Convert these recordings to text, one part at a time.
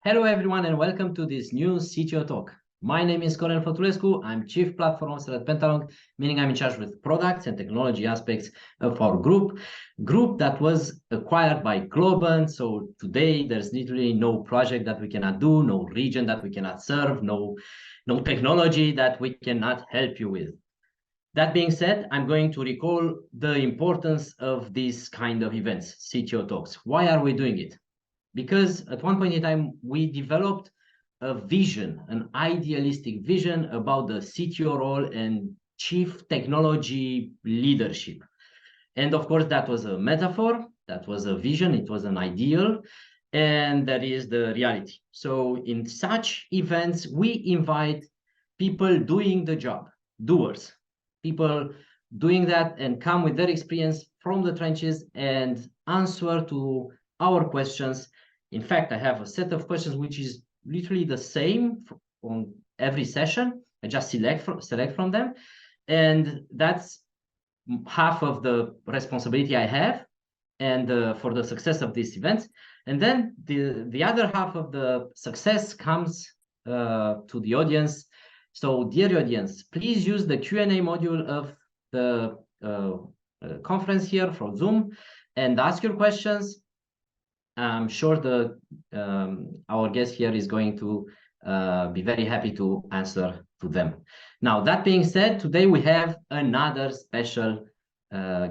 Hello, everyone, and welcome to this new CTO Talk. My name is Cornel Fătulescu. I'm Chief Platform Officer at Pentalog, meaning I'm in charge with products and technology aspects of our group that was acquired by Globant. So today, there's literally no project that we cannot do, no region that we cannot serve, no technology that we cannot help you with. That being said, I'm going to recall the importance of these kind of events, CTO Talks. Why are we doing it? Because at one point in time, we developed a vision, an idealistic vision about the CTO role and chief technology leadership. And of course, that was a metaphor, that was a vision, it was an ideal, and that is the reality. So in such events, we invite people doing the job, doers, people doing that and come with their experience from the trenches and answer to our questions. In fact, I have a set of questions which is literally the same on every session. I just select from them, and that's half of the responsibility I have, and for the success of these events. And then the other half of the success comes to the audience. So, dear audience, please use the Q&A module of the conference here from Zoom and ask your questions. I'm sure our guest here is going to be very happy to answer to them. Now, that being said, today we have another special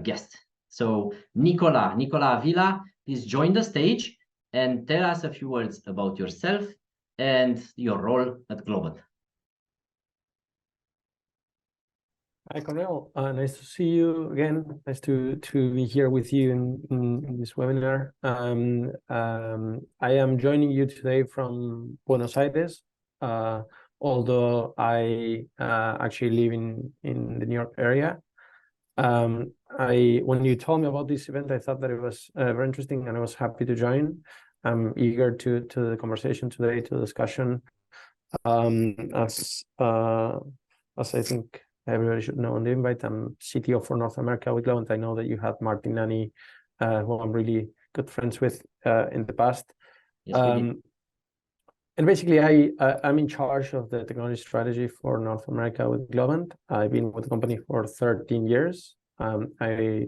guest. So Nicolas Avila, please join the stage and tell us a few words about yourself and your role at Globant. Hi, Cornel. Nice to see you again. Nice to be here with you in this webinar. I am joining you today from Buenos Aires, although I actually live in the New York area. When you told me about this event, I thought that it was very interesting, and I was happy to join. I'm eager to the conversation today, to the discussion. As I think everybody should know on the invite, I'm CTO for North America with Globant. I know that you had Martin Nani, who I'm really good friends with in the past. Yes, and basically, I'm in charge of the technology strategy for North America with Globant. I've been with the company for 13 years. I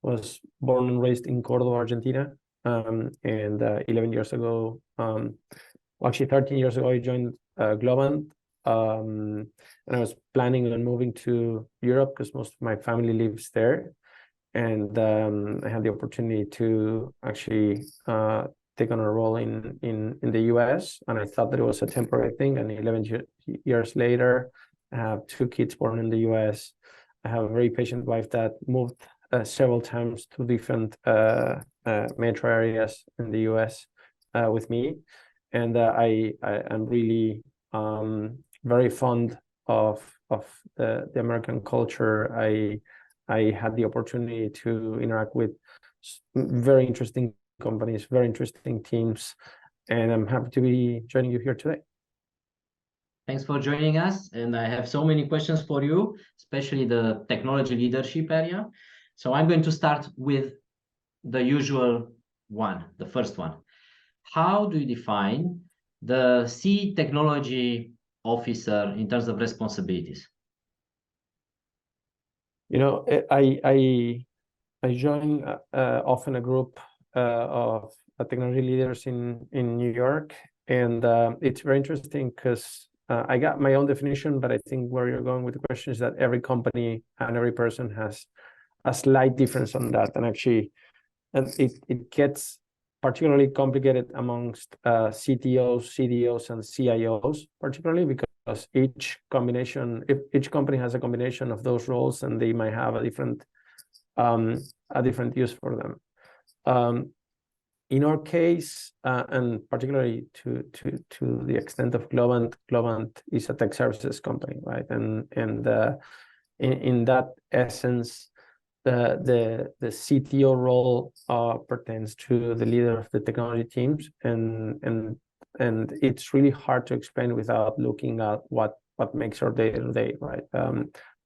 was born and raised in Cordoba, Argentina. And 11 years ago, actually 13 years ago, I joined Globant. And I was planning on moving to Europe because most of my family lives there. And I had the opportunity to actually take on a role in the US. And I thought that it was a temporary thing. And 11 years later, I have 2 kids born in the US. I have a very patient wife that moved several times to different metro areas in the US with me. And I'm really very fond of the American culture. I had the opportunity to interact with very interesting companies, very interesting teams, and I'm happy to be joining you here today. Thanks for joining us, and I have so many questions for you, especially the technology leadership area. So I'm going to start with the usual one, the first one. How do you define the C technology officer in terms of responsibilities? You know, I join often a group of technology leaders in New York, and it's very interesting because I got my own definition, but I think where you're going with the question is that every company and every person has a slight difference on that, and actually, it gets particularly complicated amongst CTOs, CDOs, and CIOs, particularly because each company has a combination of those roles, and they might have a different use for them. In our case, and particularly to the extent of Globant is a tech services company, right? And in that essence, the CTO role pertains to the leader of the technology teams, and it's really hard to explain without looking at what makes our day-to-day, right?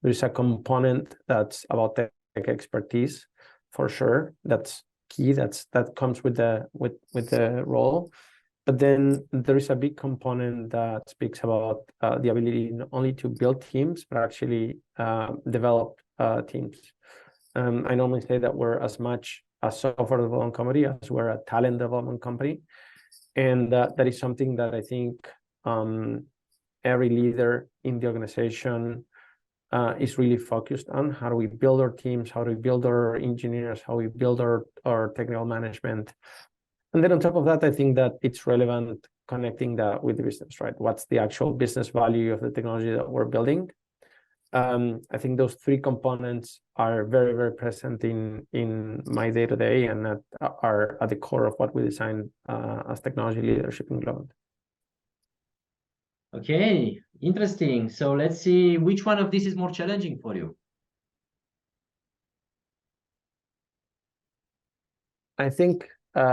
There's a component that's about tech expertise, for sure. That's key. That comes with the role, But then there is a big component that speaks about the ability not only to build teams, but actually develop teams. I normally say that we're as much a software development company as we're a talent development company. And that is something that I think every leader in the organization is really focused on. How do we build our teams? How do we build our engineers? How we build our technical management? And then on top of that, I think that it's relevant connecting that with the business, right? What's the actual business value of the technology that we're building? I think those three components are very, very present in my day-to-day and that are at the core of what we design as technology leadership in Globant. Okay, interesting. So let's see which one of these is more challenging for you. I think I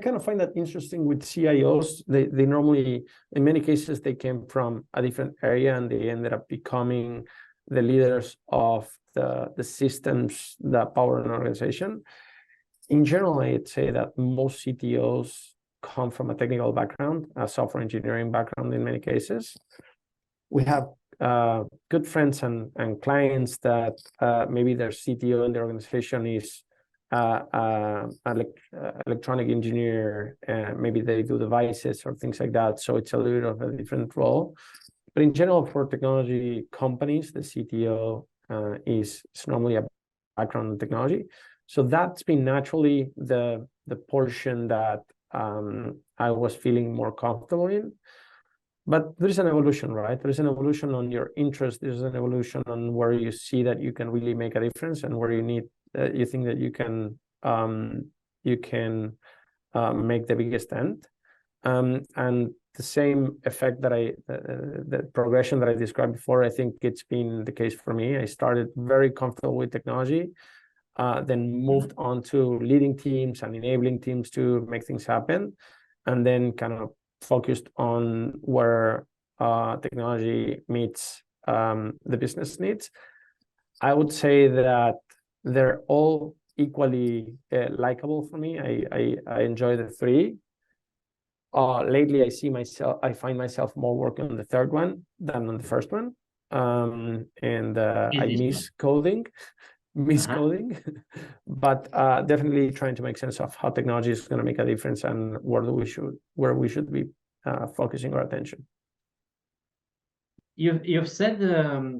kind of find that interesting with CIOs. They normally, in many cases, they came from a different area and they ended up becoming the leaders of the systems that power an organization. In general, I'd say that most CTOs come from a technical background, a software engineering background in many cases. We have good friends and clients that maybe their CTO in the organization is electronic engineer, maybe they do devices or things like that. So it's a little bit of a different role. But in general, for technology companies, the CTO is normally a background in technology. So that's been naturally the portion that I was feeling more comfortable in. But there's an evolution, right? There's an evolution on your interest. There's an evolution on where you see that you can really make a difference and where you think that you can make the biggest dent. And the same effect that the progression that I described before, I think it's been the case for me. I started very comfortable with technology, then moved on to leading teams and enabling teams to make things happen, and then kind of focused on where technology meets the business needs. I would say that they're all equally likable for me. I enjoy the three. Lately, I find myself more working on the third one than on the first one. I miss coding, but definitely trying to make sense of how technology is going to make a difference and where we should be focusing our attention. You've said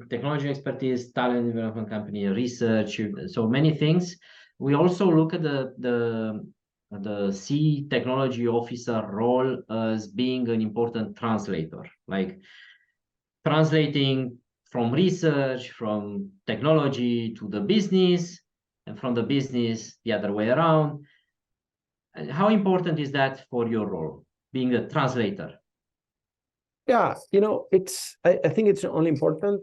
technology expertise, talent development company, research, so many things. We also look at the C technology officer role as being an important translator, like translating from research, from technology to the business, and from the business the other way around. How important is that for your role, being a translator? Yeah, I think it's only important.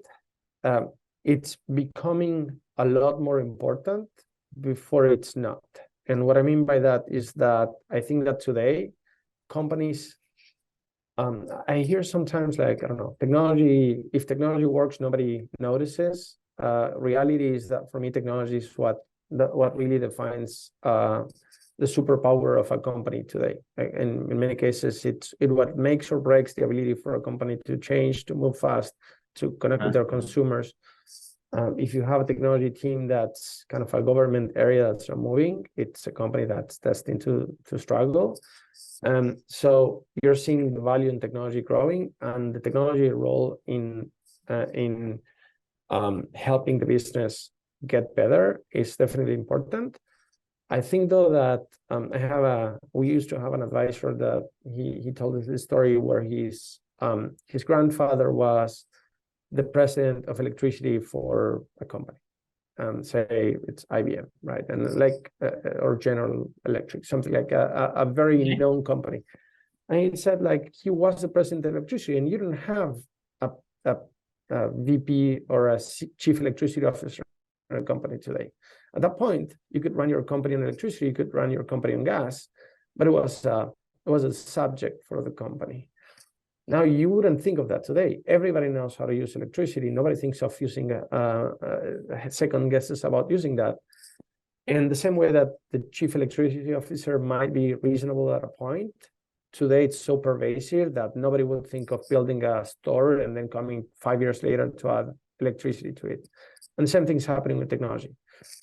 It's becoming a lot more important before it's not. And what I mean by that is that I think that today companies, I hear sometimes like, I don't know, if technology works, nobody notices. Reality is that for me, technology is what really defines the superpower of a company today. And in many cases, it's what makes or breaks the ability for a company to change, to move fast, to connect with their consumers. If you have a technology team that's kind of a government area that's not moving, it's a company that's destined to struggle. So you're seeing the value in technology growing, and the technology role in helping the business get better is definitely important. I think though that we used to have an advisor that he told us this story where his grandfather was the president of electricity for a company, say it's IBM, right? And or General Electric, something like a very known company. And he said like he was the president of electricity, and you don't have a VP or a chief electricity officer in a company today. At that point, you could run your company on electricity, you could run your company on gas, but it was a subject for the company. Now, you wouldn't think of that today. Everybody knows how to use electricity. Nobody thinks of using second guesses about using that. And the same way that the chief electricity officer might be reasonable at a point, today it's so pervasive that nobody would think of building a store and then coming 5 years later to add electricity to it. And the same thing is happening with technology.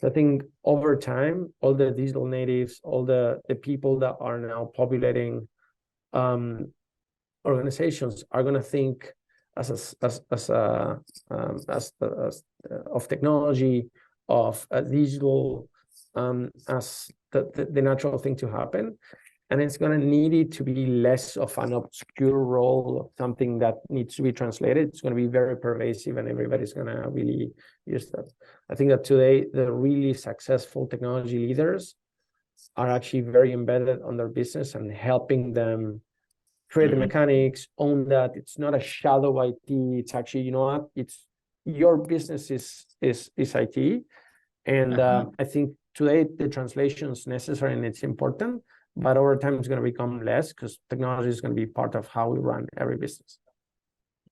I think over time, all the digital natives, all the people that are now populating organizations are going to think as of technology, of digital, as the natural thing to happen. And it's going to need it to be less of an obscure role of something that needs to be translated. It's going to be very pervasive and everybody's going to really use that. I think that today, the really successful technology leaders are actually very embedded on their business and helping them create the mechanics, own that. It's not a shadow IT. It's actually, you know what? It's your business is IT. And I think today the translation is necessary and it's important, but over time it's going to become less because technology is going to be part of how we run every business.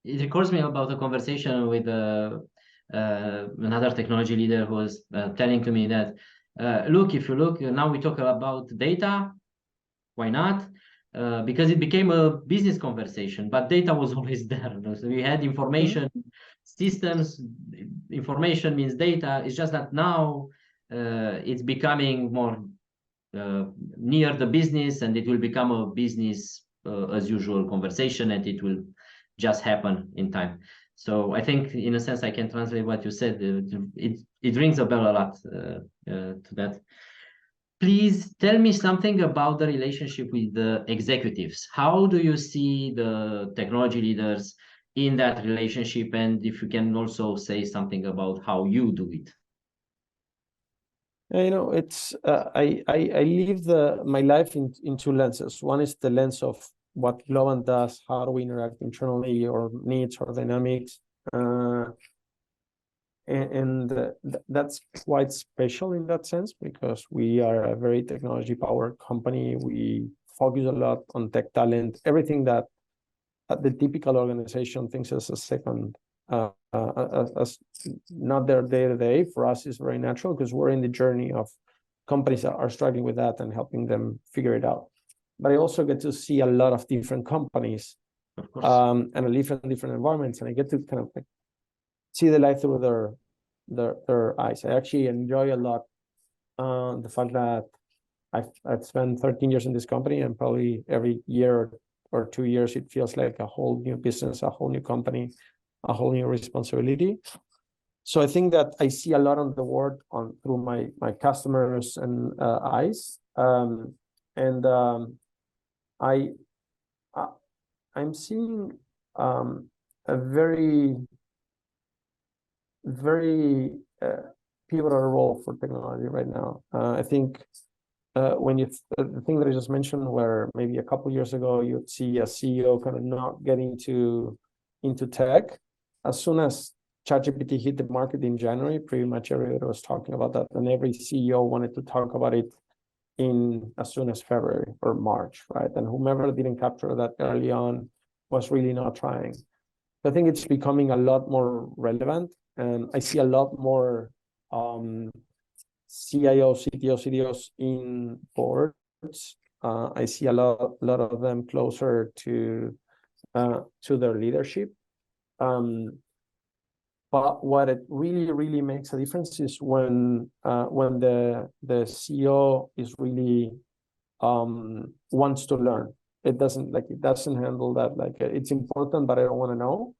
It recalls me about a conversation with another technology leader who was telling to me that, look, if you look, now we talk about data, why not? Because it became a business conversation, but data was always there. So we had information systems, information means data. It's just that now it's becoming more near the business, and it will become a business as usual conversation, and it will just happen in time. So I think, in a sense, I can translate what you said. It rings a bell a lot to that. Please tell me something about the relationship with the executives. How do you see the technology leaders in that relationship? And if you can also say something about how you do it. You know, it's I live my life in two lenses. One is the lens of what Globant does, how do we interact internally, or needs or dynamics. That's quite special in that sense because we are a very technology-powered company. We focus a lot on tech talent, everything that the typical organization thinks as a second, as not their day-to-day. For us, is very natural because we're in the journey of companies that are struggling with that and helping them figure it out. But I also get to see a lot of different companies, of course, and different environments, and I get to kind of like see the light through their eyes. I actually enjoy a lot the fact that I've spent 13 years in this company, and probably every year or 2 years it feels like a whole new business, a whole new company, a whole new responsibility. So I think that I see a lot of the world through my customers and eyes, I'm seeing a very pivotal role for technology right now. I think when the thing that I just mentioned, where maybe a couple of years ago you'd see a CEO kind of not getting into tech, as soon as ChatGPT hit the market in January, pretty much everybody was talking about that, and every CEO wanted to talk about it as soon as February or March, right? And whomever didn't capture that early on was really not trying. I think it's becoming a lot more relevant, and I see a lot more CIOs, CTOs, CDOs in boards. I see a lot of them closer to their leadership. But what it really makes a difference is when the CEO is really wants to learn. It doesn't handle that like it's important, but I don't want to know.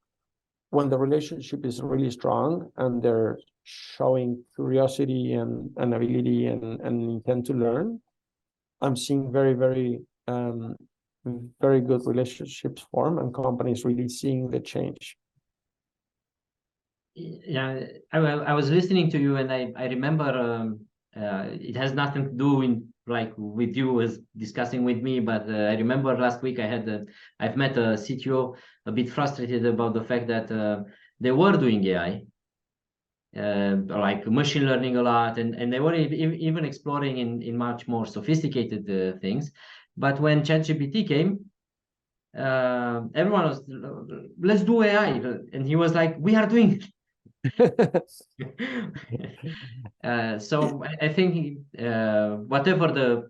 When the relationship is really strong and they're showing curiosity and ability and intent to learn, I'm seeing very good relationships form and companies really seeing the change. Yeah, I was listening to you, and I remember it has nothing to do with you as discussing with me, but I remember last week I've met a CTO a bit frustrated about the fact that they were doing AI, like machine learning a lot, and they were even exploring in much more sophisticated things. But when ChatGPT came, everyone was, let's do AI, and he was like, we are doing it. So I think whatever the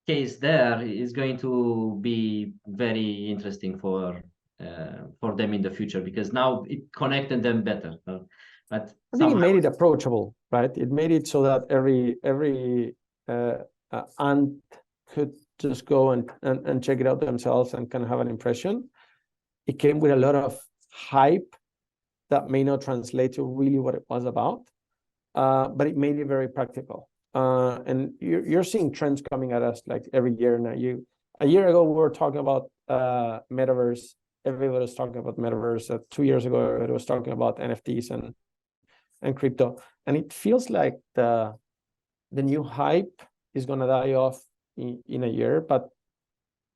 case there is going to be very interesting for them in the future, because now it connected them better. But I think it somehow, made it approachable, right? It made it so that every aunt could just go and check it out themselves and kind of have an impression. It came with a lot of hype that may not translate to really what it was about, but it made it very practical. And you're seeing trends coming at us like every year now. A year ago we were talking about metaverse. Everybody was talking about metaverse. 2 years ago it was talking about NFTs and crypto. And it feels like the new hype is going to die off in a year, but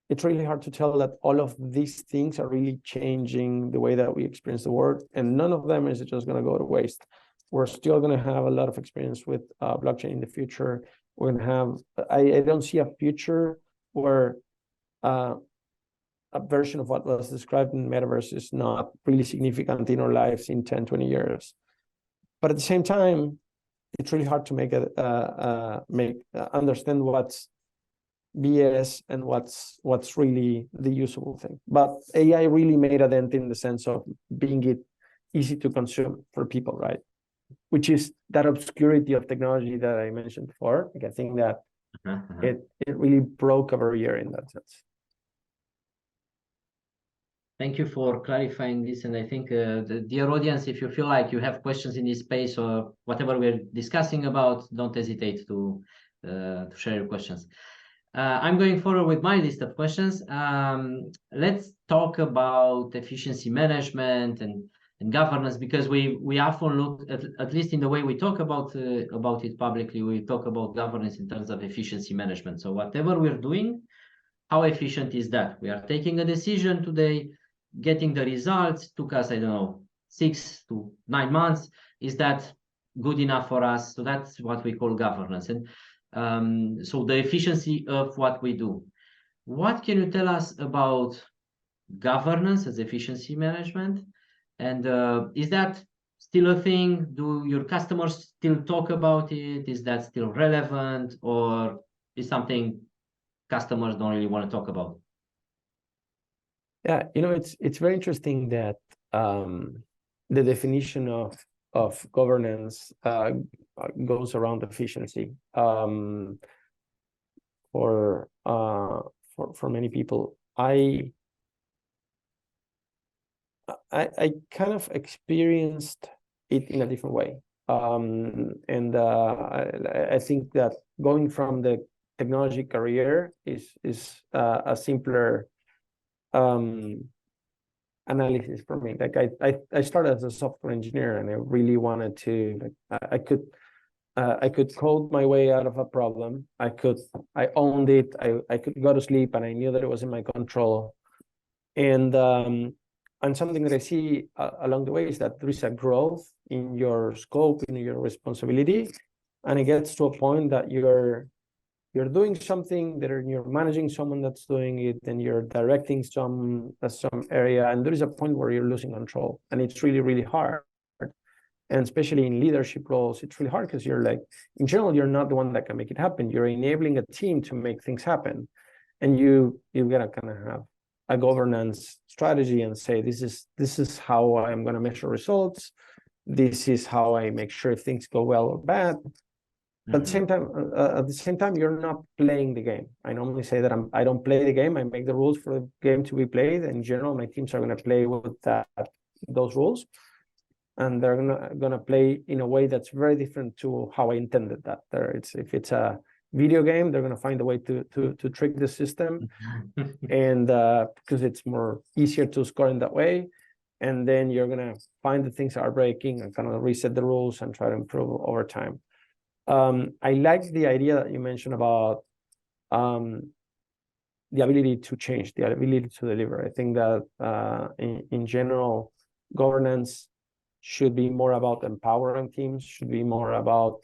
it's really hard to tell that all of these things are really changing the way that we experience the world, and none of them is just going to go to waste. We're still going to have a lot of experience with blockchain in the future. We're going to have, I don't see a future where a version of what was described in metaverse is not really significant in our lives in 10, 20 years. But at the same time, it's really hard to understand what's BS and what's really the usable thing. But AI really made a dent in the sense of being it easy to consume for people, right? Which is that obscurity of technology that I mentioned before. Like I think that it really broke a barrier in that sense. thank you for clarifying this. And I think the dear audience, if you feel like you have questions in this space or whatever we're discussing about, don't hesitate to share your questions. I'm going forward with my list of questions. Let's talk about efficiency management and governance, because we often look at least in the way we talk about it publicly, we talk about governance in terms of efficiency management. So whatever we're doing, how efficient is that? We are taking a decision today, getting the results took us, I don't know, 6 to 9 months. Is that good enough for us? So that's what we call governance. And so the efficiency of what we do. What can you tell us about governance as efficiency management? And is that still a thing? Do your customers still talk about it? Is that still relevant, or is something customers don't really want to talk about? Yeah, it's very interesting that the definition of governance goes around efficiency for many people. I kind of experienced it in a different way, and I think that going from the technology career is a simpler analysis for me. Like I started as a software engineer, and I really wanted to, like, I could code my way out of a problem. I owned it. I could go to sleep, and I knew that it was in my control. And something that I see along the way is that there is a growth in your scope, in your responsibility, and it gets to a point that you're doing something that you're managing someone that's doing it, and you're directing some area, and there is a point where you're losing control, and it's really, really hard. And especially in leadership roles, it's really hard because you're like, in general, you're not the one that can make it happen. You're enabling a team to make things happen, and you gotta kind of have a governance strategy and say, this is how I'm going to measure results. This is how I make sure things go well or bad. But at the same time, you're not playing the game. I normally say that I don't play the game. I make the rules for the game to be played. In general, my teams are going to play with those rules, and they're gonna play in a way that's very different to how I intended that. If it's a video game, they're gonna find a way to trick the system, and because it's more easier to score in that way. And then you're gonna find the things that are breaking and kind of reset the rules and try to improve over time. I like the idea that you mentioned about the ability to change, the ability to deliver. I think that in general, governance should be more about empowering teams, should be more about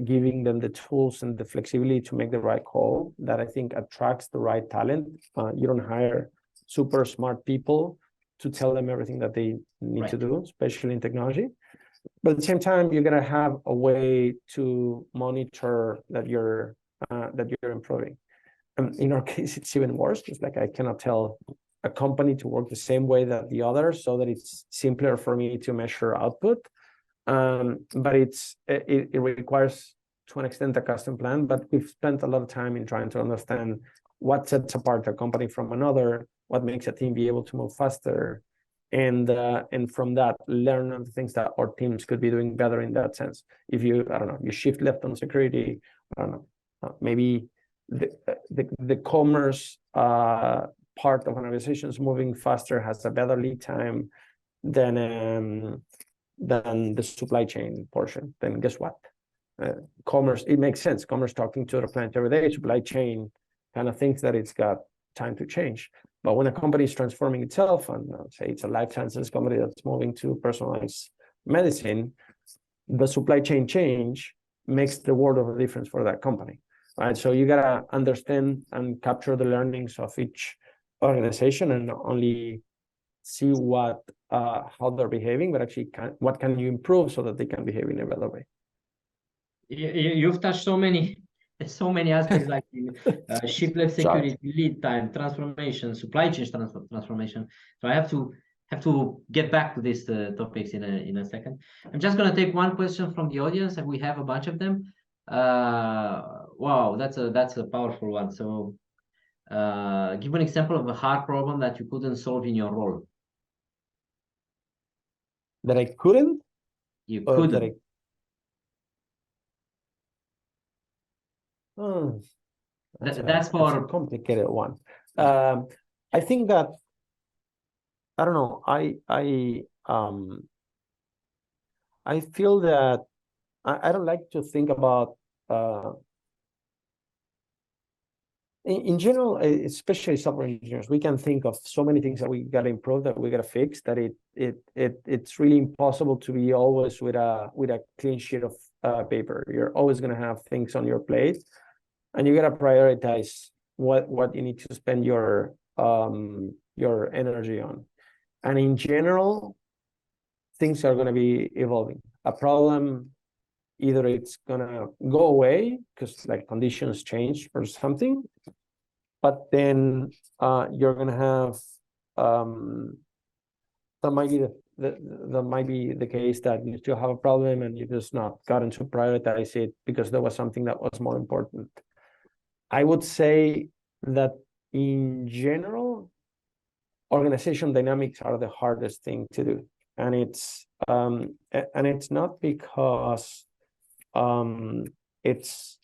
giving them the tools and the flexibility to make the right call that I think attracts the right talent. You don't hire super smart people to tell them everything that they need to do, especially in technology. But at the same time, you're gonna have a way to monitor that you're improving. In our case, it's even worse. It's like I cannot tell a company to work the same way that the other, so that it's simpler for me to measure output. But it requires, to an extent, a custom plan. But we've spent a lot of time in trying to understand what sets apart a company from another, what makes a team be able to move faster, and from that learn the things that our teams could be doing better in that sense. If you, I don't know, you shift left on security, I don't know, maybe the commerce part of an organization is moving faster, has a better lead time than the supply chain portion. Then guess what? Commerce, it makes sense. Commerce talking to the client every day, supply chain kind of thinks that it's got time to change. But when a company is transforming itself, and say it's a life sciences company that's moving to personalized medicine, the supply chain change makes the world of a difference for that company, right? So you gotta understand and capture the learnings of each organization, and not only see how they're behaving, but actually what can you improve so that they can behave in a better way. You've touched so many aspects, like shift left security, lead time, transformation, supply chain transformation. So I have to get back to these topics in a second. I'm just gonna take one question from the audience, and we have a bunch of them. Wow, that's a powerful one. So give an example of a hard problem that you couldn't solve in your role. That I couldn't? You couldn't. That's a complicated one. I think that, I don't know, I feel that I don't like to think about in general, especially software engineers, we can think of so many things that we got to improve, that we got to fix, that it's really impossible to be always with a clean sheet of paper. You're always going to have things on your plate, and you got to prioritize what you need to spend your energy on. And in general, things are going to be evolving. A problem, either it's going to go away because like conditions change or something, but then you're going to have that might be the case that you still have a problem and you just not gotten to prioritize it because there was something that was more important. I would say that in general, organization dynamics are the hardest thing to do, and it's not because it's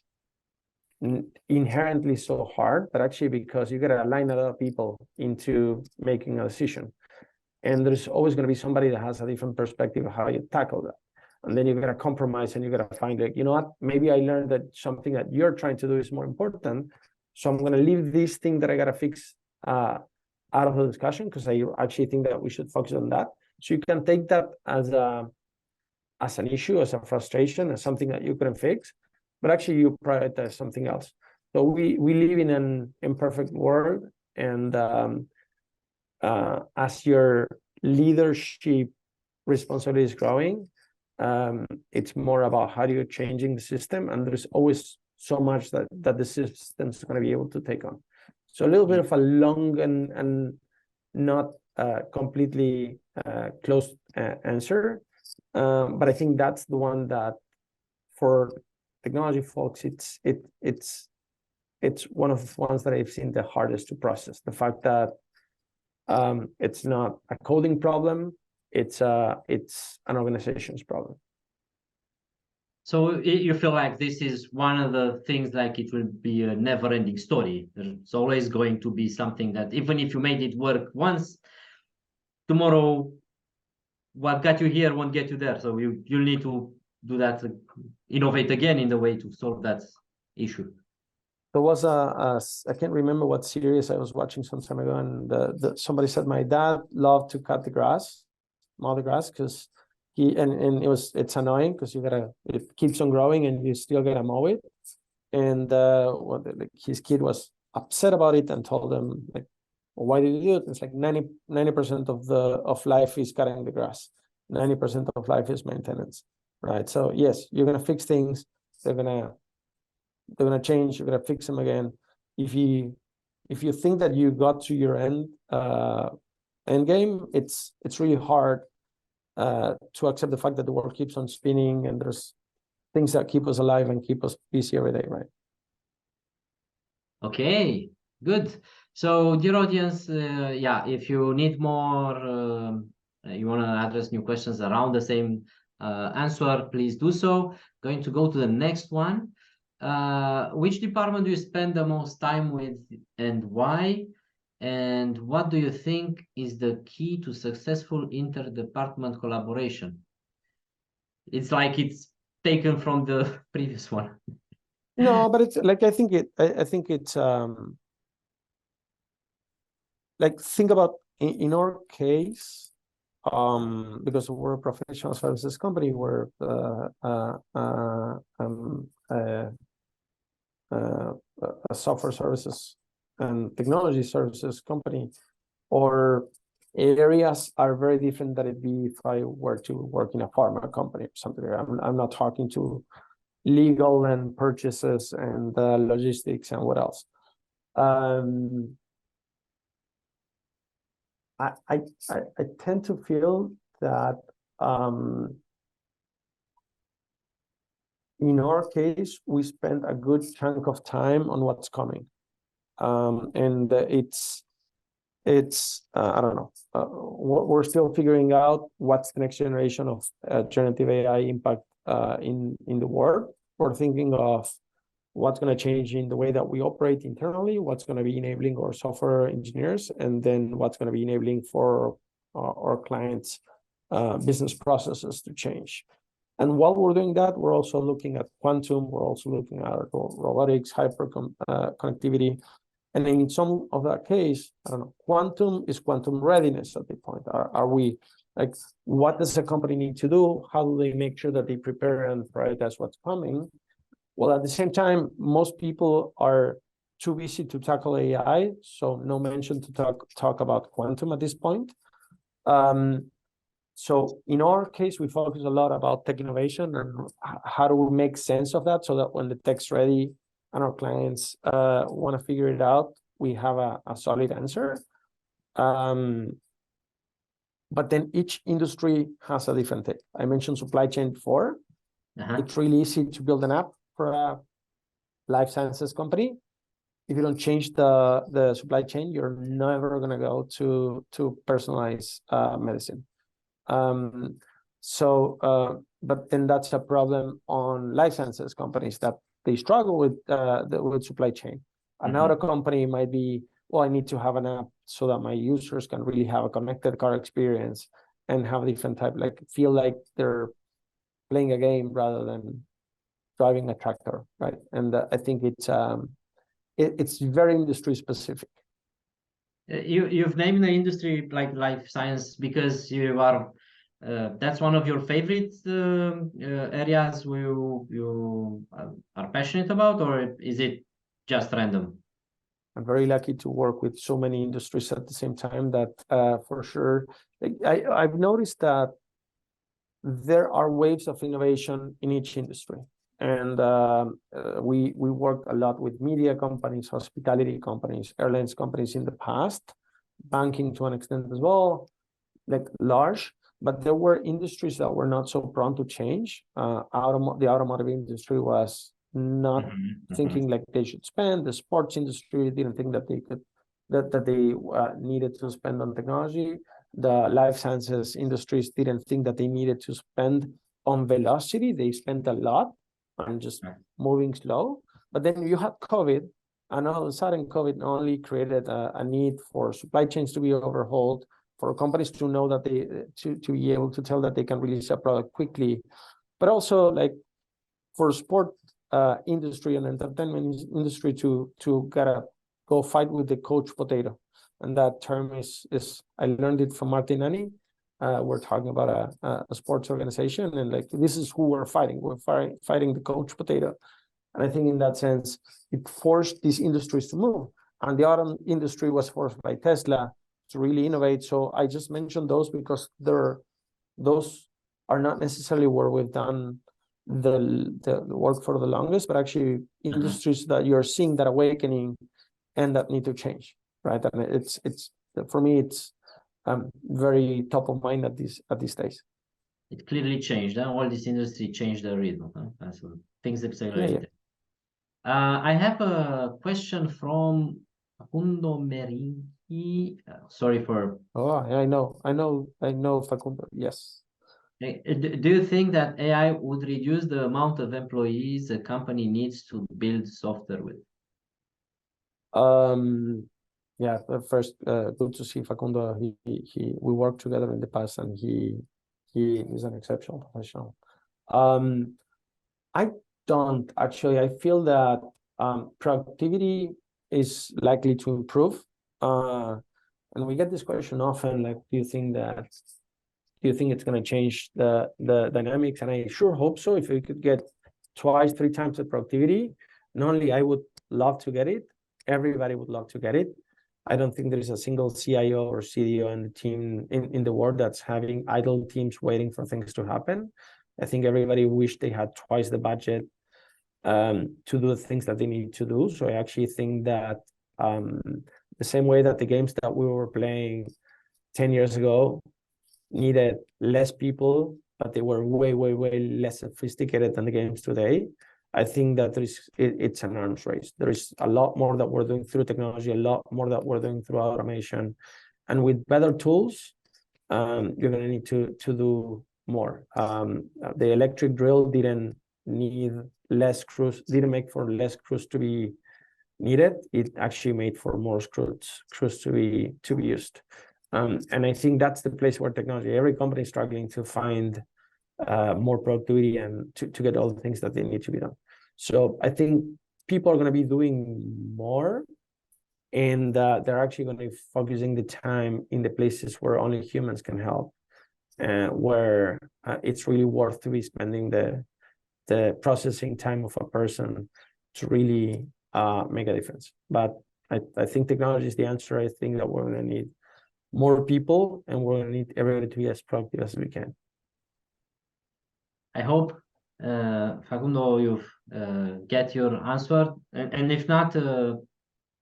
inherently so hard, but actually because you got to align a lot of people into making a decision, and there's always going to be somebody that has a different perspective of how you tackle that. And then you got to compromise, and you got to find, like, you know what, maybe I learned that something that you're trying to do is more important, so I'm going to leave this thing that I got to fix out of the discussion because I actually think that we should focus on that. So you can take that as an issue, as a frustration, as something that you couldn't fix, but actually you prioritize something else. So we live in an imperfect world, and as your leadership responsibility is growing, it's more about how you're changing the system, and there's always so much that the system's going to be able to take on. So a little bit of a long and not completely closed answer, but I think that's the one that for technology folks, it's one of the ones that I've seen the hardest to process. The fact that it's not a coding problem, it's an organization's problem. So you feel like this is one of the things, like it will be a never-ending story. There's always going to be something that, even if you made it work once, tomorrow what got you here won't get you there. So you'll need to do that, innovate again in the way to solve that issue. There was I can't remember what series I was watching some time ago, and somebody said my dad loved to cut the grass, mow the grass, because it's annoying because it keeps on growing and you still gotta mow it. And his kid was upset about it and told him, like, well, why did you do it? It's like 90% of life is cutting the grass. 90% of life is maintenance, right? So yes, you're gonna fix things. They're gonna change. You're gonna fix them again. If you think that you got to your end game, it's really hard to accept the fact that the world keeps on spinning and there's things that keep us alive and keep us busy every day, right? Okay, good. So, dear audience, yeah, if you need more, you want to address new questions around the same answer, please do so. Going to go to the next one. Which department do you spend the most time with and why? And what do you think is the key to successful inter-department collaboration? It's like it's taken from the previous one. No, but it's like I think it's like think about in our case, because we're a professional services company, we're a software services and technology services company, or areas are very different than it'd be if I were to work in a pharma company or something. I'm not talking to legal and purchases and logistics and what else. I tend to feel that in our case, we spend a good chunk of time on what's coming. And it's I don't know, we're still figuring out what's the next generation of generative AI impact in the world. We're thinking of what's going to change in the way that we operate internally, what's going to be enabling our software engineers, and then what's going to be enabling for our clients' business processes to change. And while we're doing that, we're also looking at quantum, we're also looking at robotics, connectivity. And in some of that case, I don't know, quantum is quantum readiness at the point. Are we, like, what does a company need to do? How do they make sure that they prepare and prioritize what's coming? Well, at the same time, most people are too busy to tackle AI, so no mention to talk about quantum at this point. So in our case, we focus a lot about tech innovation and how do we make sense of that so that when the tech's ready and our clients want to figure it out, we have a solid answer. But then each industry has a different thing. I mentioned supply chain before. It's really easy to build an app for a life sciences company. If you don't change the supply chain, you're never going to go to personalized medicine. But then that's a problem on life sciences companies that they struggle with supply chain. Another company might be, well, I need to have an app so that my users can really have a connected car experience and have different type, like feel like they're playing a game rather than driving a tractor, right? And I think it's very industry specific. You've named the industry like life science because you are that's one of your favorite areas you are passionate about, or is it just random? I'm very lucky to work with so many industries at the same time that for sure, I've noticed that there are waves of innovation in each industry. And we worked a lot with media companies, hospitality companies, airlines companies in the past, banking to an extent as well, like large, but there were industries that were not so prone to change. The automotive industry was not thinking like they should spend. The sports industry didn't think that they could, that they needed to spend on technology. The life sciences industries didn't think that they needed to spend on velocity. They spent a lot on just moving slow. But then you had COVID, and all of a sudden COVID not only created a need for supply chains to be overhauled, for companies to know that they to be able to tell that they can release a product quickly, but also like for sport industry and entertainment industry to gotta go fight with the coach potato. And that term is I learned it from Martin Nani. We're talking about a sports organization, and like this is who we're fighting. We're fighting the coach potato. And I think in that sense, it forced these industries to move. And the auto industry was forced by Tesla to really innovate. So I just mentioned those because they're those are not necessarily where we've done the work for the longest, but actually industries that you're seeing that awakening and that need to change, right? And it's for me, it's very top of mind at these days. It clearly changed. All this industry changed the rhythm. So things accelerated. I have a question from Facundo Merinki. Sorry for. Oh, I know Facundo. Yes. Do you think that AI would reduce the amount of employees a company needs to build software with? Yeah, first, good to see Facundo. We worked together in the past, and he is an exceptional professional. I don't actually. I feel that productivity is likely to improve. And we get this question often, like, do you think it's going to change the dynamics? And I sure hope so. If we could get twice, 3 times the productivity, not only I would love to get it, everybody would love to get it. I don't think there is a single CIO or CTO in the team in the world that's having idle teams waiting for things to happen. I think everybody wished they had twice the budget to do the things that they need to do. So I actually think that the same way that the games that we were playing 10 years ago needed less people, but they were way less sophisticated than the games today. I think that it's an arms race. There is a lot more that we're doing through technology, a lot more that we're doing through automation, and with better tools, you're going to need to do more. The electric drill didn't need less screws, didn't make for less screws to be needed. It actually made for more screws to be used. And I think that's the place where technology, every company is struggling to find more productivity and to get all the things that they need to be done. So I think people are going to be doing more, and they're actually going to be focusing the time in the places where only humans can help, where it's really worth to be spending the processing time of a person to really make a difference. But I think technology is the answer. I think that we're going to need more people, and we're going to need everybody to be as productive as we can. I hope, Facundo, you've get your answer, and if not,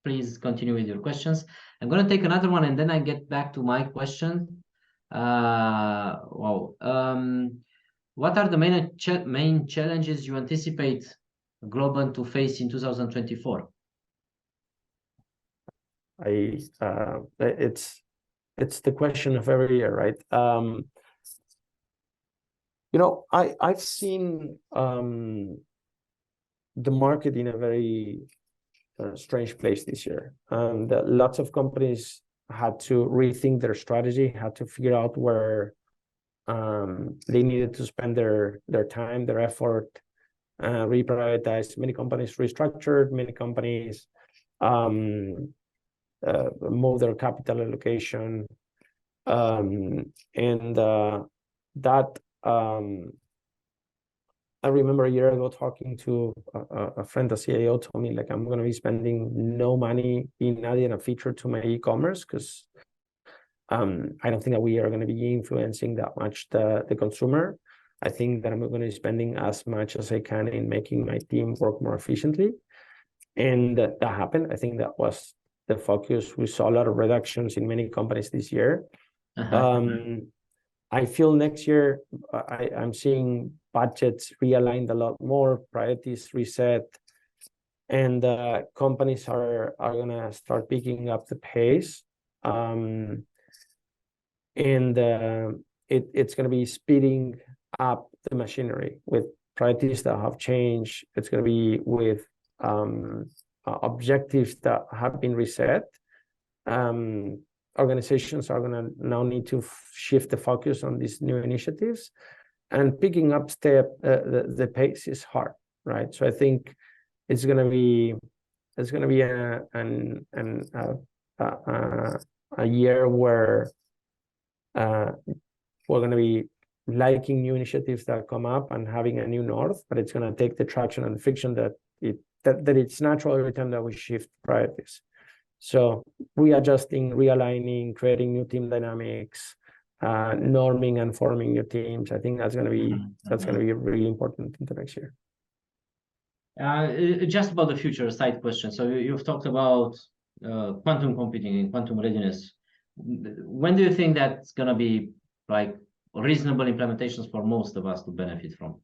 please continue with your questions. I'm going to take another one, and then I get back to my question. Wow. What are the main challenges you anticipate Globant to face in 2024? It's the question of every year, right? I've seen the market in a very strange place this year. That lots of companies had to rethink their strategy, had to figure out where they needed to spend their time, their effort, reprioritize. Many companies restructured, many companies move their capital allocation, and that I remember a year ago talking to a friend, a CIO, told me, like, I'm going to be spending no money in adding a feature to my e-commerce because I don't think that we are going to be influencing that much the consumer. I think that I'm going to be spending as much as I can in making my team work more efficiently. And that happened. I think that was the focus. We saw a lot of reductions in many companies this year. I feel next year I'm seeing budgets realigned a lot more, priorities reset, and companies are going to start picking up the pace. And it's going to be speeding up the machinery with priorities that have changed. It's going to be with objectives that have been reset. Organizations are going to now need to shift the focus on these new initiatives, and picking up the pace is hard, right? So I think it's going to be a year where we're going to be liking new initiatives that come up and having a new north, but it's going to take the traction and friction that it's natural every time that we shift priorities. So readjusting, realigning, creating new team dynamics, norming and forming your teams. I think that's going to be really important into next year. Just about the future, side question. So you've talked about quantum computing and quantum readiness. When do you think that's going to be like reasonable implementations for most of us to benefit from?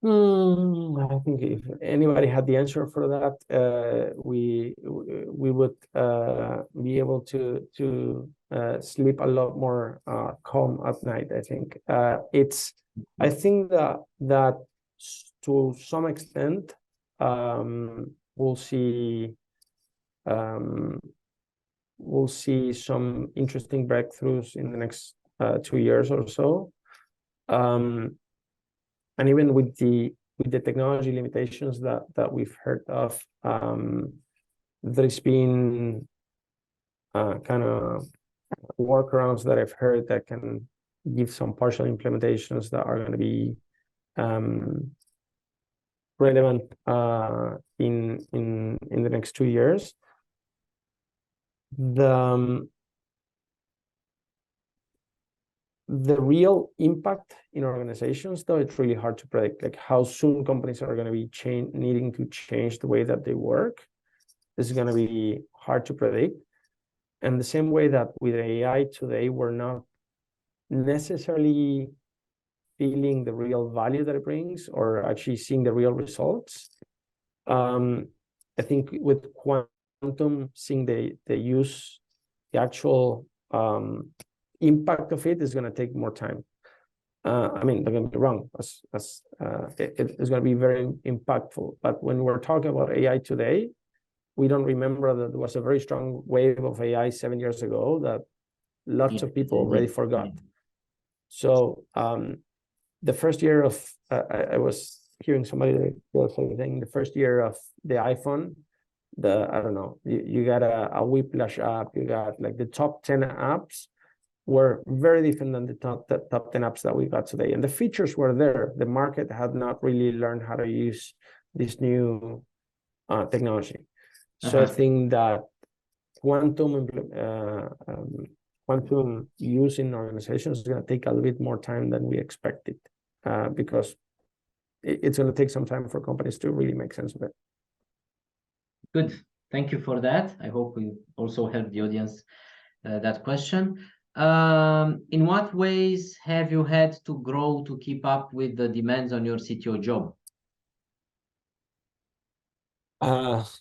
I think if anybody had the answer for that, we would be able to sleep a lot more calm at night. I think I think that to some extent we'll see some interesting breakthroughs in the next 2 years or so. And even with the technology limitations that we've heard of, there's been kind of workarounds that I've heard that can give some partial implementations that are going to be relevant in the next 2 years. The real impact in organizations, though, it's really hard to predict. Like how soon companies are going to be needing to change the way that they work. This is going to be hard to predict. And the same way that with AI today, we're not necessarily feeling the real value that it brings or actually seeing the real results. I think with quantum, seeing the actual impact of it is going to take more time. I mean, don't get me wrong, it is going to be very impactful. But when we're talking about AI today, we don't remember that there was a very strong wave of AI 7 years ago that lots of people already forgot. So the first year of, I was hearing somebody saying the first year of the iPhone, I don't know, you got a Whiplash app, you got like the top 10 apps were very different than the top 10 apps that we got today. And the features were there. The market had not really learned how to use this new technology. So I think that quantum use in organizations is going to take a little bit more time than we expected, because it's going to take some time for companies to really make sense of it. Good. Thank you for that. I hope we also helped the audience that question. In what ways have you had to grow to keep up with the demands on your CTO job?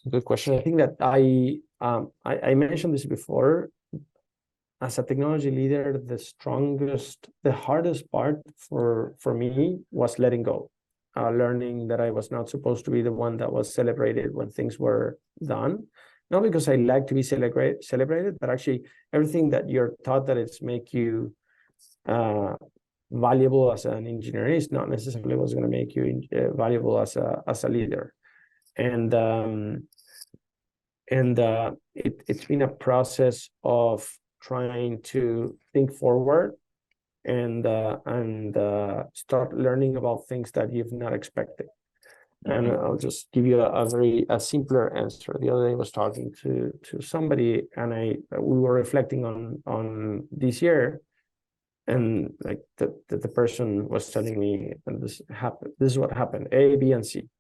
Good question. I think that I mentioned this before. As a technology leader, the hardest part for me was letting go, learning that I was not supposed to be the one that was celebrated when things were done. Not because I like to be celebrated, but actually everything that you're taught that it's make you valuable as an engineer is not necessarily what's going to make you valuable as a leader. And it's been a process of trying to think forward and start learning about things that you've not expected. And I'll just give you a simpler answer. The other day I was talking to somebody, and we were reflecting on this year, and like the person was telling me, and this is what happened, A, B, and C.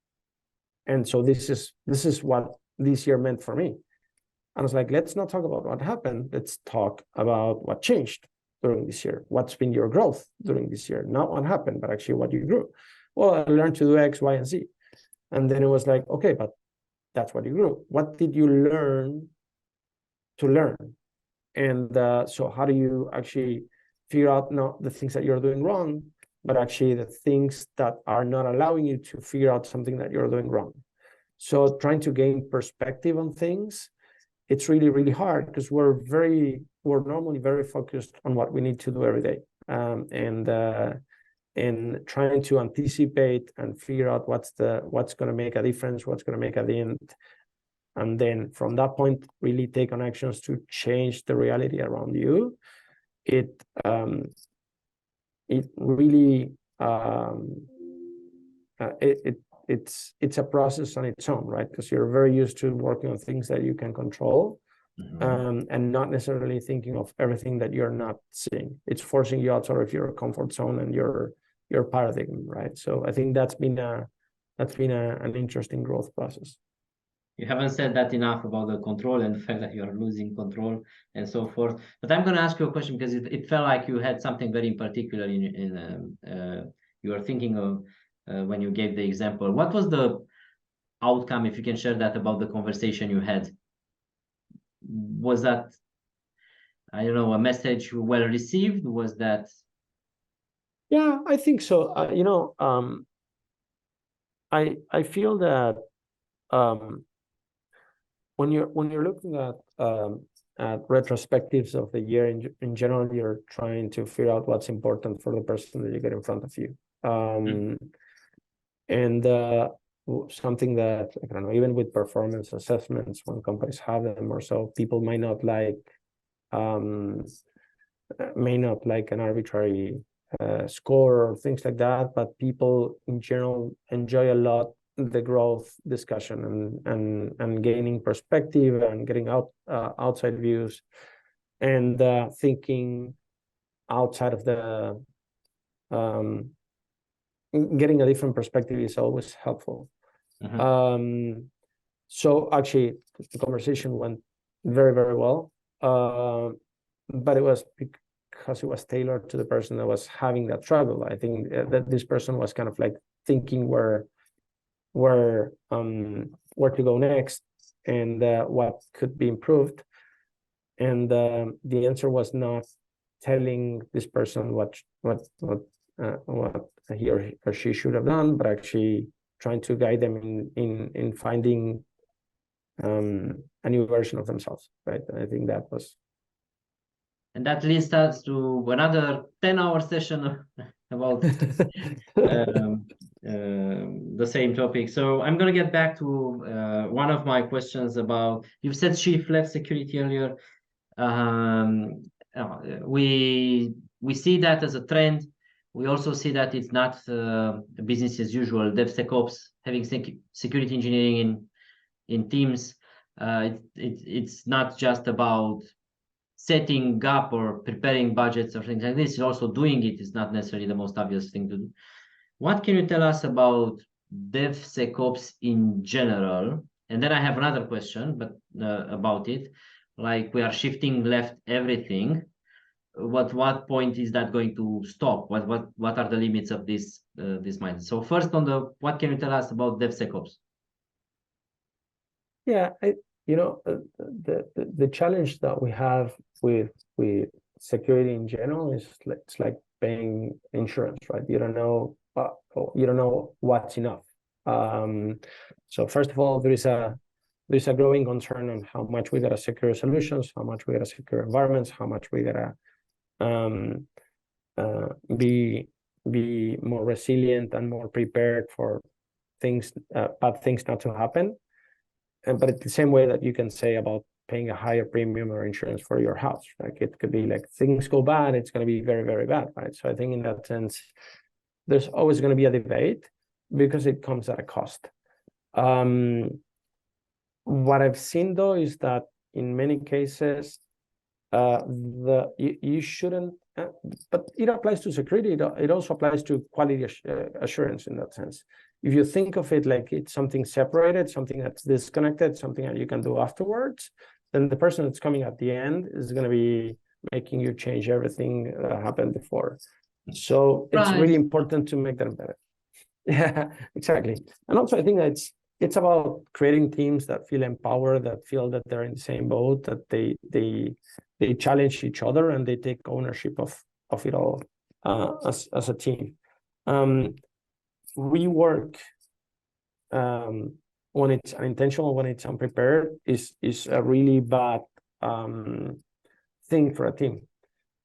And so this is what this year meant for me. I was like, let's not talk about what happened. Let's talk about what changed during this year. What's been your growth during this year? Not what happened, but actually what you grew. Well, I learned to do X, Y, and Z. And then it was like, okay, but that's what you grew. What did you learn to learn? And so how do you actually figure out not the things that you're doing wrong, but actually the things that are not allowing you to figure out something that you're doing wrong? So trying to gain perspective on things, it's really, really hard because we're normally very focused on what we need to do every day. And trying to anticipate and figure out what's going to make a difference, what's going to make a dent, and then from that point really take on actions to change the reality around you. It really it's a process on its own, right? Because you're very used to working on things that you can control, and not necessarily thinking of everything that you're not seeing. It's forcing you outside of your comfort zone and your paradigm, right? So I think that's been an interesting growth process. You haven't said that enough about the control and the fact that you're losing control and so forth. But I'm going to ask you a question because it felt like you had something very in particular you were thinking of when you gave the example. What was the outcome, if you can share that, about the conversation you had? Was that, I don't know, a message well received? Was that? Yeah, I think so. I feel that when you're looking at retrospectives of the year in general, you're trying to figure out what's important for the person that you get in front of you. And something that, I don't know, even with performance assessments, when companies have them or so, people may not like an arbitrary score or things like that, but people in general enjoy a lot the growth discussion and gaining perspective and getting outside views and thinking outside of the getting a different perspective is always helpful. So actually the conversation went very, very well, but it was because it was tailored to the person that was having that struggle. I think that this person was kind of like thinking where to go next and what could be improved. And the answer was not telling this person what he or she should have done, but actually trying to guide them in finding a new version of themselves, right? And I think that was. And that leads us to another 10-hour session about the same topic. So I'm going to get back to one of my questions about, you've said chief left security earlier. We see that as a trend. We also see that it's not business as usual. DevSecOps, having security engineering in teams, it's not just about setting up or preparing budgets or things like this. Also doing it is not necessarily the most obvious thing to do. What can you tell us about DevSecOps in general? And then I have another question, but about it. Like, we are shifting left everything. What point is that going to stop? What are the limits of this mindset? So first, what can you tell us about DevSecOps? Yeah, the challenge that we have with security in general is it's like paying insurance, right? You don't know what's enough. So first of all, there's a growing concern on how much we gotta secure solutions, how much we gotta secure environments, how much we gotta be more resilient and more prepared for bad things not to happen. But it's the same way that you can say about paying a higher premium or insurance for your house. Like, it could be like things go bad, it's going to be very, very bad, right? So I think in that sense, there's always going to be a debate because it comes at a cost. What I've seen though is that in many cases, you shouldn't, but it applies to security. It also applies to quality assurance in that sense. If you think of it like it's something separated, something that's disconnected, something that you can do afterwards, then the person that's coming at the end is going to be making you change everything that happened before. So it's really important to make that better. Yeah, exactly. And also I think that it's about creating teams that feel empowered, that feel that they're in the same boat, that they challenge each other and they take ownership of it all as a team. Rework, when it's unintentional, when it's unprepared, is a really bad thing for a team.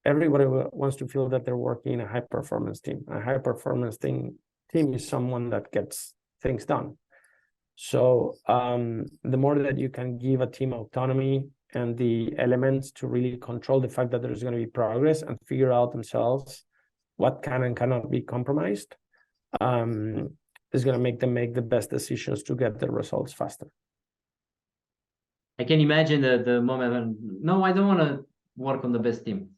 Everybody wants to feel that they're working in a high performance team. A high performance team is someone that gets things done. So the more that you can give a team autonomy and the elements to really control the fact that there's going to be progress and figure out themselves what can and cannot be compromised, is going to make them make the best decisions to get the results faster. I can imagine the moment when, no, I don't want to work on the best team.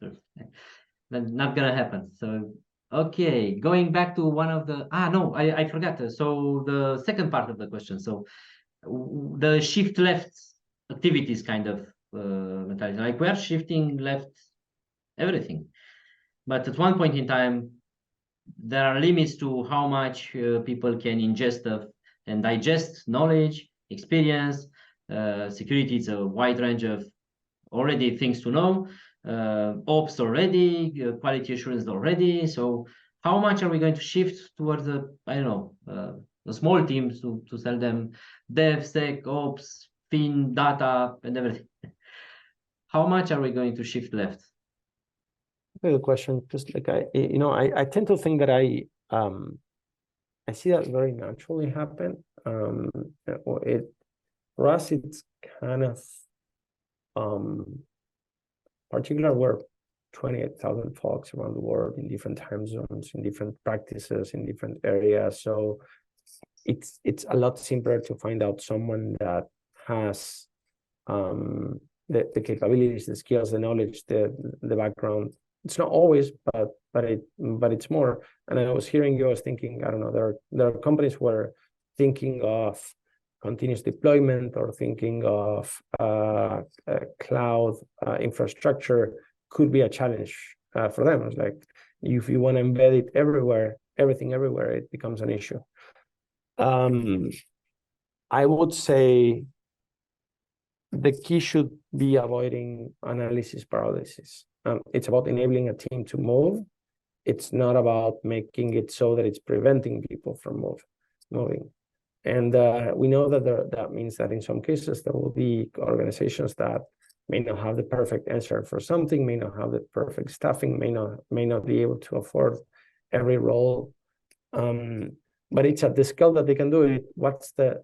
That's not gonna happen. So, okay, going back to one of the, no, I forgot. So the second part of the question. So the shift left activities kind of mentality, like we are shifting left everything. But at one point in time, there are limits to how much people can ingest and digest knowledge, experience. Security is a wide range of already things to know. Ops already, quality assurance already. So how much are we going to shift towards I don't know, the small teams to sell them dev, sec, ops, fin, data, and everything? How much are we going to shift left? Good question. Because like I tend to think that I see that very naturally happen. For us, it's kind of particular. We're 28,000 folks around the world in different time zones, in different practices, in different areas. So it's a lot simpler to find out someone that has the capabilities, the skills, the knowledge, the background. It's not always, but it's more. And I was hearing you, I was thinking, I don't know, there are companies where thinking of continuous deployment or thinking of cloud infrastructure could be a challenge for them. It's like if you want to embed it everywhere, everything everywhere, it becomes an issue. I would say the key should be avoiding analysis paralysis. It's about enabling a team to move. It's not about making it so that it's preventing people from moving. And we know that that means that in some cases there will be organizations that may not have the perfect answer for something, may not have the perfect staffing, may not be able to afford every role. But it's at the scale that they can do it. What's the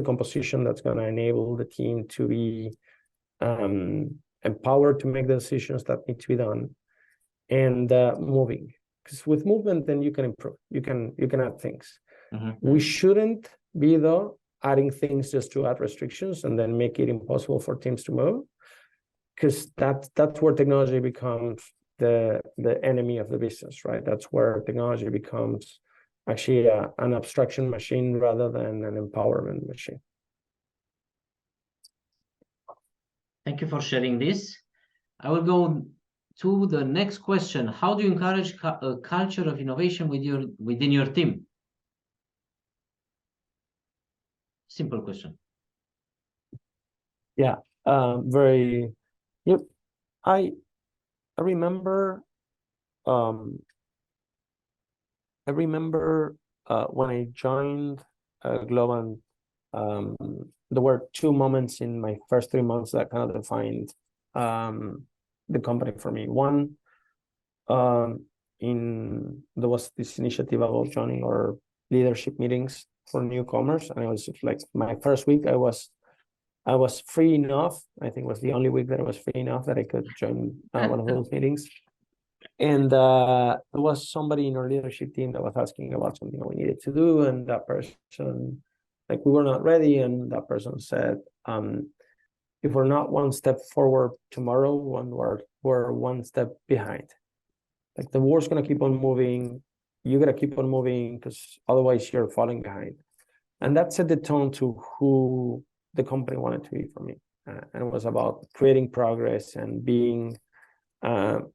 composition that's going to enable the team to be empowered to make the decisions that need to be done and moving? Because with movement, then you can improve. You can add things. We shouldn't be though adding things just to add restrictions and then make it impossible for teams to move, because that's where technology becomes the enemy of the business, right? That's where technology becomes actually an abstraction machine rather than an empowerment machine. Thank you for sharing this. I will go to the next question. How do you encourage a culture of innovation within your team? Simple question. Yeah, very. Yep. I remember. I remember when I joined Globant, there were two moments in my first 3 months that kind of defined the company for me. One, there was this initiative about joining our leadership meetings for newcomers, and I was like, my first week, I was free enough. I think it was the only week that I was free enough that I could join one of those meetings. And there was somebody in our leadership team that was asking about something that we needed to do, and that person, like, we were not ready, and that person said, if we're not one step forward tomorrow, we're one step behind. Like, the world's gonna keep on moving. You gotta keep on moving, because otherwise you're falling behind. And that set the tone to who the company wanted to be for me. And it was about creating progress and being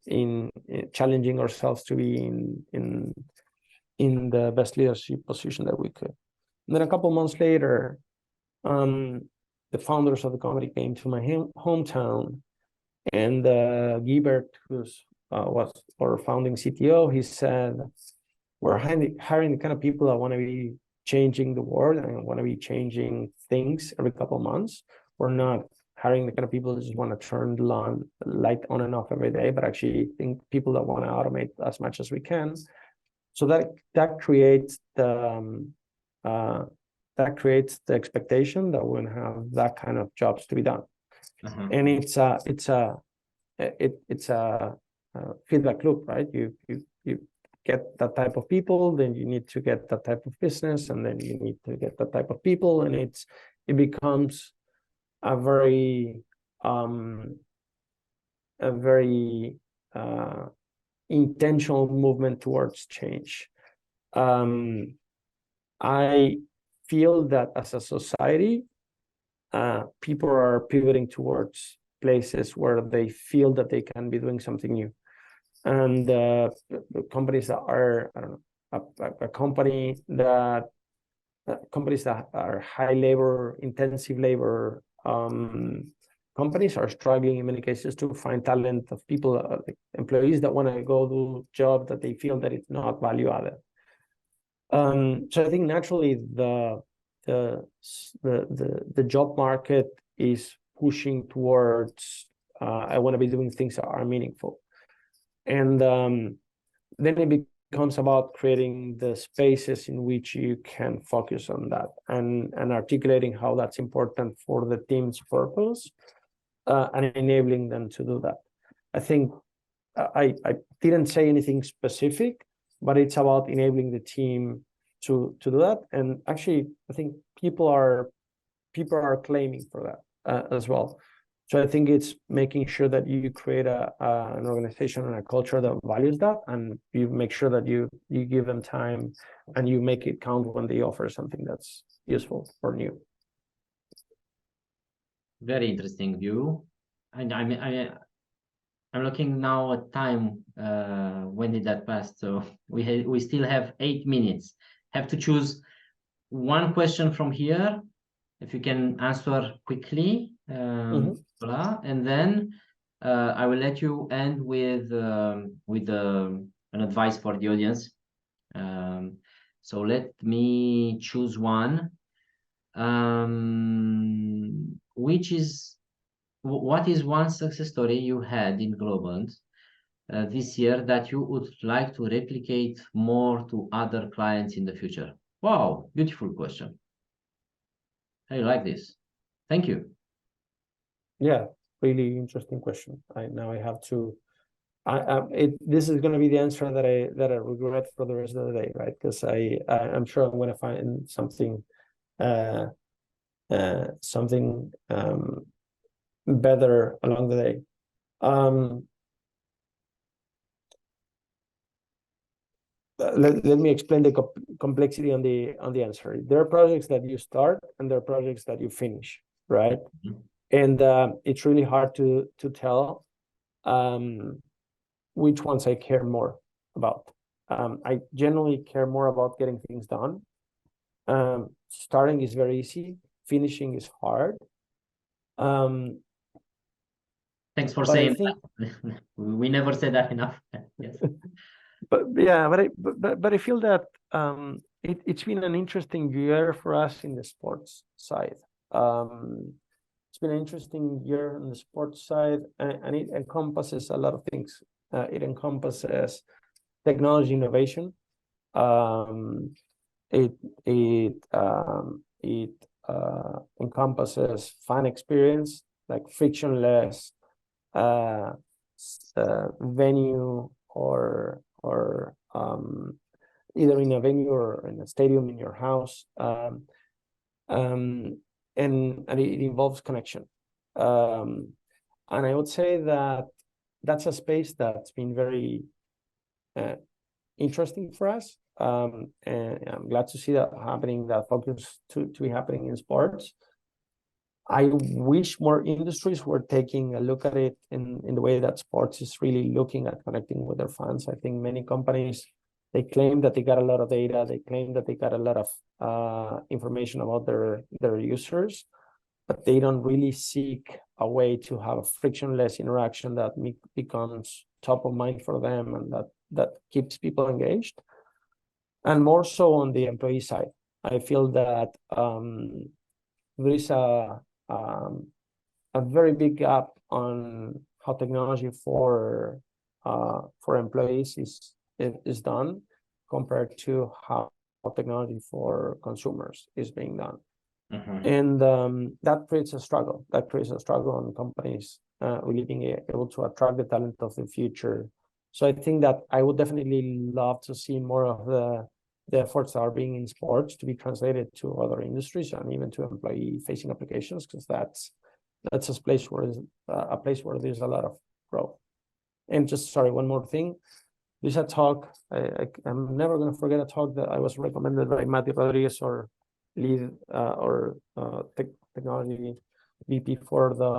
in challenging ourselves to be in the best leadership position that we could. And then a couple months later, the founders of the company came to my hometown, and Guibert, who's was our founding CTO, he said, we're hiring the kind of people that want to be changing the world and want to be changing things every couple of months. We're not hiring the kind of people that just want to turn the light on and off every day, but actually think people that want to automate as much as we can. So that creates the expectation that we're going to have that kind of jobs to be done. And it's a feedback loop, right? You get that type of people, then you need to get that type of business, and then you need to get that type of people, and it becomes a very um, a very intentional movement towards change. I feel that as a society, people are pivoting towards places where they feel that they can be doing something new. And the companies that are, I don't know, a company that companies that are high labor, intensive labor companies are struggling in many cases to find talent of people, like employees that want to go do job that they feel that it's not value added. So I think naturally the job market is pushing towards I want to be doing things that are meaningful, and then it becomes about creating the spaces in which you can focus on that and articulating how that's important for the team's purpose and enabling them to do that. I think I didn't say anything specific, but it's about enabling the team to do that. And actually, I think people are claiming for that as well. So I think it's making sure that you create an organization and a culture that values that, and you make sure that you give them time and you make it count when they offer something that's useful or new. Very interesting view. And I'm looking now at time. When did that pass? So we still have 8 minutes. Have to choose one question from here. If you can answer quickly, Nicolas, and then I will let you end with an advice for the audience. So let me choose one. What is one success story you had in Globant this year that you would like to replicate more to other clients in the future? Wow, beautiful question. I like this. Thank you. Yeah, really interesting question. Now I have to. This is going to be the answer that I regret for the rest of the day, right? Because I'm sure I'm going to find something better along the day. Let me explain the complexity on the answer. There are projects that you start and there are projects that you finish, right? Mm-hmm. And it's really hard to tell which ones I care more about. I generally care more about getting things done. Starting is very easy. Finishing is hard. Thanks for saying that. We never said that enough. Yes. But yeah, but I feel that it's been an interesting year for us in the sports side. It's been an interesting year on the sports side, and it encompasses a lot of things. It encompasses technology innovation. It encompasses fan experience, like frictionless venue or either in a venue or in a stadium in your house, and it involves connection. And I would say that that's a space that's been very interesting for us. And I'm glad to see that happening, that focus to be happening in sports. I wish more industries were taking a look at it in the way that sports is really looking at connecting with their fans. I think many companies, they claim that they got a lot of data. They claim that they got a lot of information about their users, but they don't really seek a way to have a frictionless interaction that becomes top of mind for them and that keeps people engaged. And more so on the employee side, I feel that there is a very big gap on how technology for employees is done compared to how technology for consumers is being done. Mm-hmm. And that creates a struggle. That creates a struggle on companies really being able to attract the talent of the future. So I think that I would definitely love to see more of the efforts that are being in sports to be translated to other industries and even to employee-facing applications, because that's a place where there's a lot of growth. And just sorry, one more thing. There's a talk. I'm never going to forget a talk that I was recommended by Mati Rodriguez, or lead technology VP for the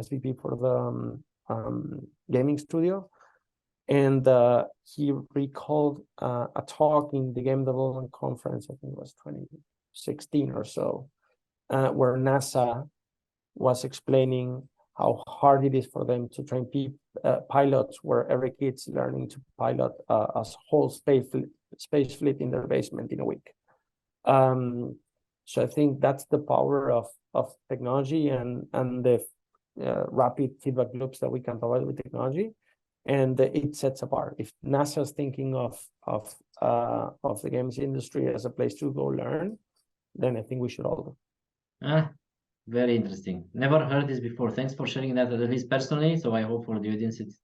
SVP for the gaming studio. And he recalled a talk in the Game Development Conference, I think it was 2016 or so, where NASA was explaining how hard it is for them to train pilots, where every kid's learning to pilot a whole space fleet in their basement in a week. So I think that's the power of technology and the rapid feedback loops that we can provide with technology, and it sets apart. If NASA is thinking of the games industry as a place to go learn, then I think we should all go. Very interesting. Never heard this before. Thanks for sharing that, at least personally. So I hope for the audience it's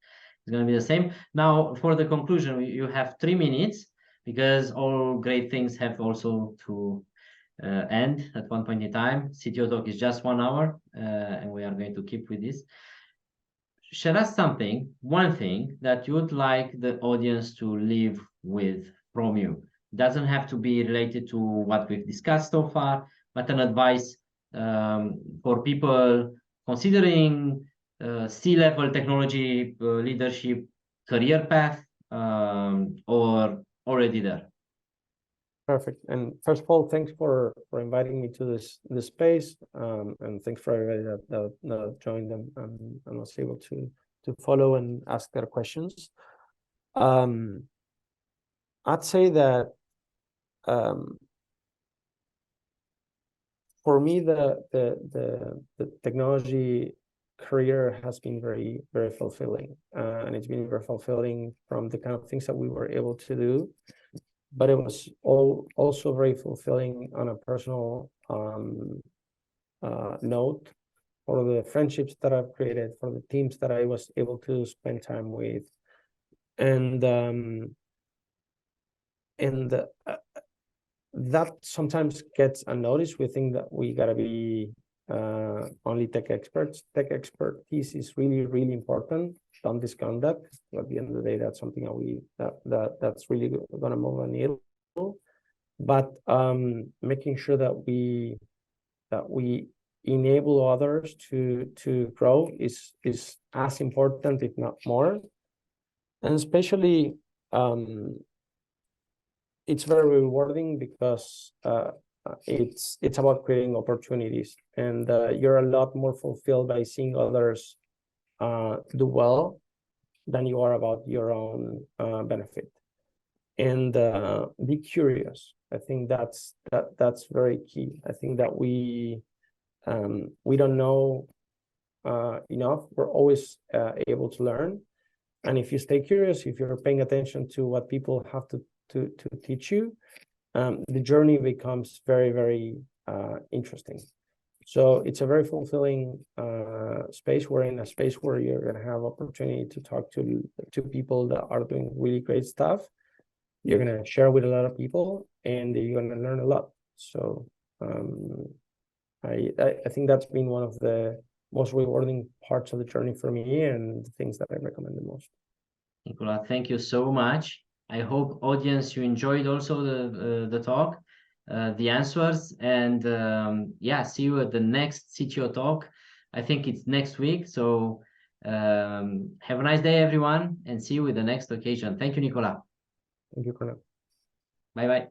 going to be the same. Now, for the conclusion, you have 3 minutes, because all great things have also to end at one point in time. CTO Talk is just 1 hour, and we are going to keep with this. Share us one thing that you would like the audience to leave with from you. It doesn't have to be related to what we've discussed so far, but an advice for people considering C-level technology leadership career path, or already there. Perfect. And first of all, thanks for inviting me to this space, and thanks for everybody that joined them and was able to follow and ask their questions. I'd say that for me, the technology career has been very, very fulfilling, and it's been very fulfilling from the kind of things that we were able to do. But it was also very fulfilling on a personal note, for the friendships that I've created, for the teams that I was able to spend time with, and that sometimes gets unnoticed. We think that we gotta be only tech experts. Tech expertise is really, really important. Don't discount that. At the end of the day, that's something that's really gonna move a needle. But making sure that we enable others to grow is as important, if not more. And especially it's very rewarding, because it's about creating opportunities, and you're a lot more fulfilled by seeing others do well than you are about your own benefit. And be curious. I think that's very key. I think that we don't know enough. We're always able to learn, and if you stay curious, if you're paying attention to what people have to teach you, the journey becomes very, very interesting. So it's a very fulfilling space. We're in a space where you're going to have opportunity to talk to people that are doing really great stuff. You're going to share with a lot of people, and you're going to learn a lot. So I think that's been one of the most rewarding parts of the journey for me, and the things that I recommend the most. Nicolas, thank you so much. I hope, audience, you enjoyed also the talk, the answers, and yeah, see you at the next CTO Talk. I think it's next week. So have a nice day, everyone, and see you with the next occasion. Thank you, Nicolas. Thank you, Colin. Bye-bye.